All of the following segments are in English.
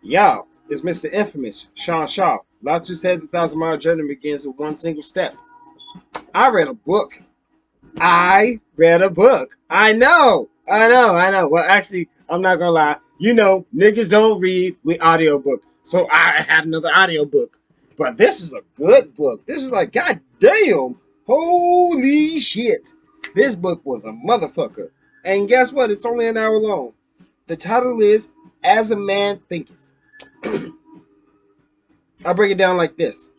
Yo, it's Mr. Infamous, Sean Shaw. Lao Tzu said the 1,000 mile journey begins with one single step. I read a book. I read a book. I know. Well, actually, I'm not gonna lie. You know, niggas don't read with audiobook. So I had another audiobook. But this was a good book. This was like, god damn. Holy shit. This book was a motherfucker. And guess what? It's only an hour long. The title is As a Man Thinketh. I'll break it down like this.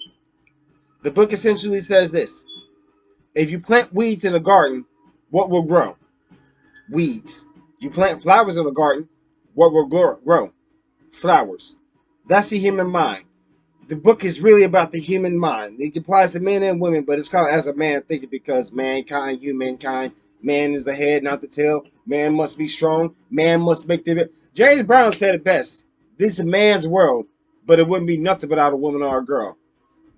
The book essentially says this. If you plant weeds in a garden, what will grow? Weeds. You plant flowers in a garden, what will grow? Flowers. That's the human mind. The book is really about the human mind. It applies to men and women, but it's called As a Man Thinketh because mankind, humankind, man is the head, not the tail. Man must be strong. Man must make the... James Brown said it best. This is a man's world, but it wouldn't be nothing without a woman or a girl.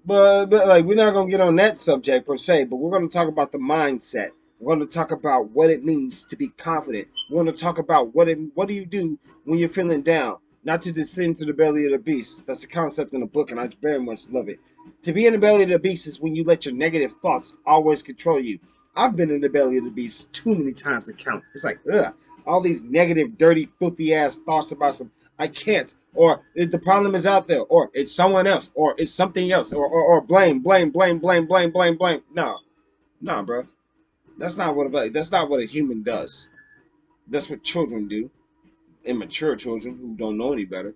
But like we're not gonna get on that subject per se, but we're gonna talk about the mindset. We're gonna talk about what it means to be confident. We're gonna talk about what do you do when you're feeling down, not to descend to the belly of the beast. That's a concept in the book, and I very much love it. To be in the belly of the beast is when you let your negative thoughts always control you. I've been in the belly of the beast too many times to count. It's like, ugh, all these negative, dirty, filthy ass thoughts about some I can't, or the problem is out there, or it's someone else, or it's something else, or blame. No, bro. That's not what a human does. That's what children do. Immature children who don't know any better.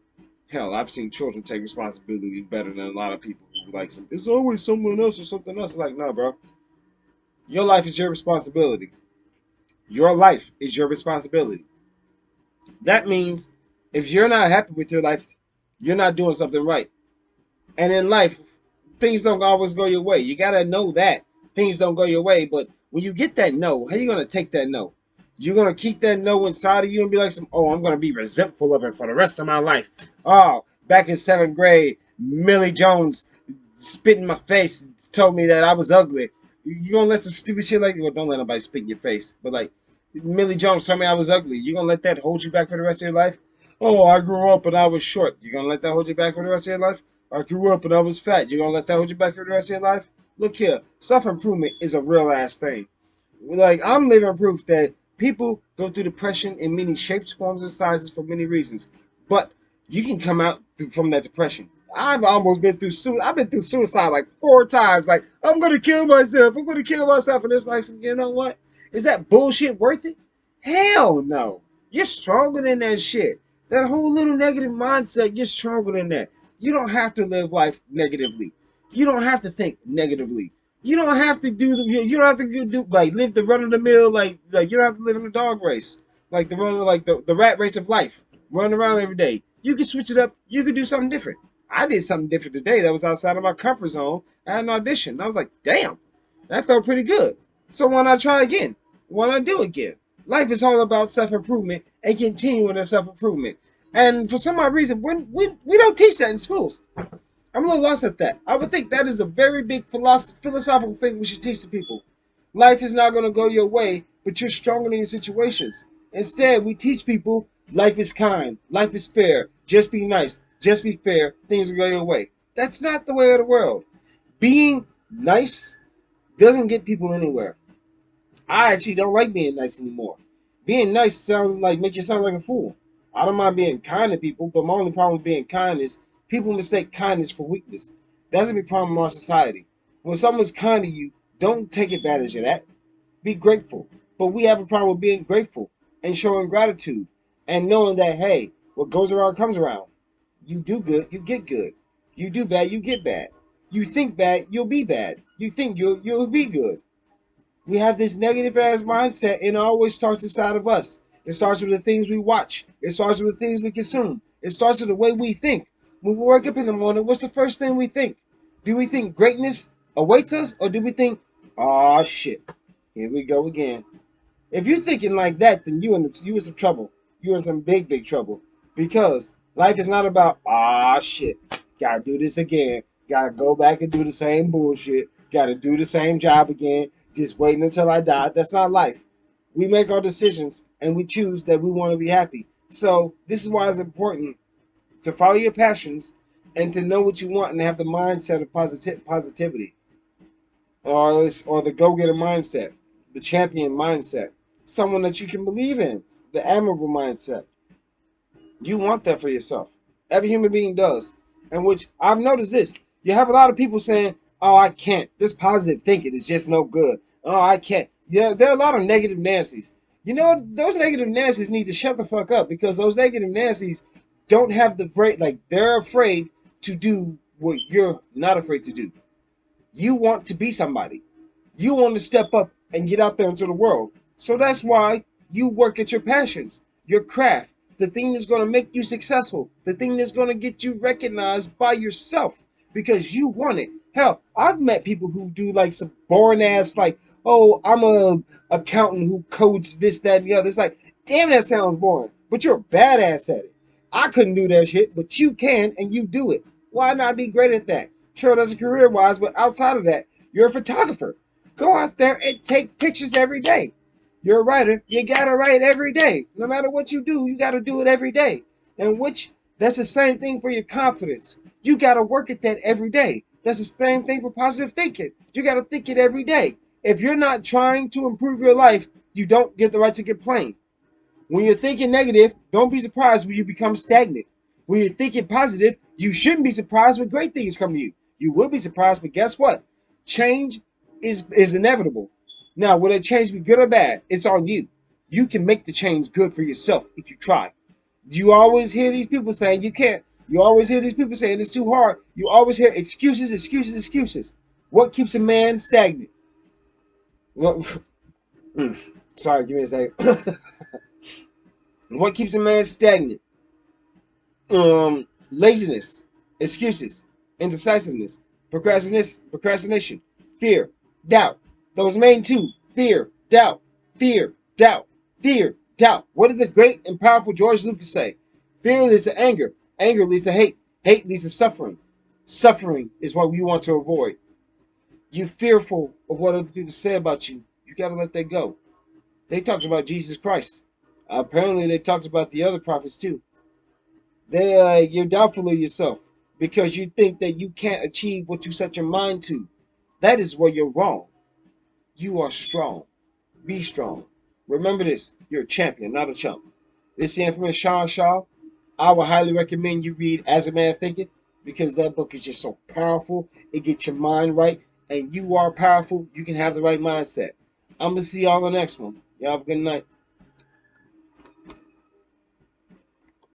Hell, I've seen children take responsibility better than a lot of people who like some. It's always someone else or something else. Like, no, bro. Your life is your responsibility. Your life is your responsibility. That means if you're not happy with your life, you're not doing something right. And in life, things don't always go your way. You gotta know that things don't go your way. But when you get that no, how you gonna take that no? You're gonna keep that no inside of you and be like, oh, I'm gonna be resentful of it for the rest of my life. Oh, back in 7th grade, Millie Jones spit in my face and told me that I was ugly. You gonna let some stupid shit like, well, don't let nobody spit in your face, but like Millie Jones told me I was ugly. You gonna let that hold you back for the rest of your life? Oh, I grew up and I was short. You gonna let that hold you back for the rest of your life? I grew up and I was fat. You gonna let that hold you back for the rest of your life? Look here, self-improvement is a real ass thing. Like, I'm living proof that people go through depression in many shapes, forms, and sizes for many reasons. But you can come out from that depression. I've almost been through I've been through suicide like 4 times. Like, I'm gonna kill myself. I'm gonna kill myself. And it's like, you know what? Is that bullshit worth it? Hell no. You're stronger than that shit. That whole little negative mindset, you're stronger than that. You don't have to live life negatively. You don't have to think negatively. You don't have to do the. You don't have to do like live the run of the mill. Like you don't have to live in a dog race. Like the rat race of life. Run around every day. You can switch it up. You can do something different. I did something different today that was outside of my comfort zone. I had an audition. I was like, damn, that felt pretty good. So why not try again? Why not do again? Life is all about self-improvement and continuing that self-improvement. And for some odd reason, we don't teach that in schools. I'm a little lost at that. I would think that is a very big philosophical thing we should teach to people. Life is not going to go your way, but you're stronger than your situations. Instead, we teach people life is kind, life is fair, just be nice, just be fair, things will go your way. That's not the way of the world. Being nice doesn't get people anywhere. I actually don't like being nice anymore. Being nice sounds like makes you sound like a fool. I don't mind being kind to people, but my only problem with being kind is people mistake kindness for weakness. That's a big problem in our society. When someone's kind to you, don't take advantage of that. Be grateful. But we have a problem with being grateful and showing gratitude and knowing that, hey, what goes around comes around. You do good, you get good. You do bad, you get bad. You think bad, you'll be bad. You think you'll be good. We have this negative ass mindset, and it always starts inside of us. It starts with the things we watch. It starts with the things we consume. It starts with the way we think. When we wake up in the morning, what's the first thing we think? Do we think greatness awaits us, or do we think, oh shit, here we go again? If you're thinking like that, then you in some trouble. You're in some big trouble. Because life is not about, ah shit, gotta do this again. Gotta go back and do the same bullshit. Gotta do the same job again. Just waiting until I die. That's not life. We make our decisions and we choose that we want to be happy. So this is why it's important to follow your passions, and to know what you want and have the mindset of positivity, or the go-getter mindset, the champion mindset, someone that you can believe in, the admirable mindset. You want that for yourself. Every human being does. And which I've noticed this. You have a lot of people saying, "Oh, I can't. This positive thinking is just no good. Oh, I can't." Yeah, there are a lot of negative Nancy's. You know, those negative Nancy's need to shut the fuck up, because those negative Nancy's don't have the break. Like, they're afraid to do what you're not afraid to do. You want to be somebody. You want to step up and get out there into the world. So that's why you work at your passions, your craft, the thing that's going to make you successful, the thing that's going to get you recognized by yourself because you want it. Hell, I've met people who do like some boring ass, like, oh, I'm a accountant who codes this, that, and the other. It's like, damn, that sounds boring, but you're a badass at it. I couldn't do that shit, but you can, and you do it. Why not be great at that? Sure, that's a career wise, but outside of that, you're a photographer. Go out there and take pictures every day. You're a writer. You gotta write every day. No matter what you do, you gotta do it every day. And which that's the same thing for your confidence. You gotta work at that every day. That's the same thing for positive thinking. You gotta think it every day. If you're not trying to improve your life, you don't get the right to complain. When you're thinking negative, don't be surprised when you become stagnant. When you're thinking positive, you shouldn't be surprised when great things come to you. You will be surprised, but guess what? Change is inevitable. Now, will that change be good or bad? It's on you. You can make the change good for yourself if you try. You always hear these people saying you can't. You always hear these people saying it's too hard. You always hear excuses, excuses, excuses. What keeps a man stagnant? Well, sorry, give me a second. What keeps a man stagnant? Laziness, excuses, indecisiveness, procrastination, fear, doubt. Those main two: fear, doubt, fear, doubt, fear, doubt. What did the great and powerful George Lucas say? Fear leads to anger, anger leads to hate, hate leads to suffering. Suffering is what we want to avoid. You're fearful of what other people say about you. You gotta let that go. They talked about Jesus Christ. Apparently, they talked about the other prophets too. You're doubtful of yourself because you think that you can't achieve what you set your mind to. That is where you're wrong. You are strong. Be strong. Remember this. You're a champion, not a chump. This is the infamous Sean Shaw. I would highly recommend you read As a Man Thinketh, because that book is just so powerful. It gets your mind right, and you are powerful. You can have the right mindset. I'm going to see y'all on the next one. Y'all have a good night.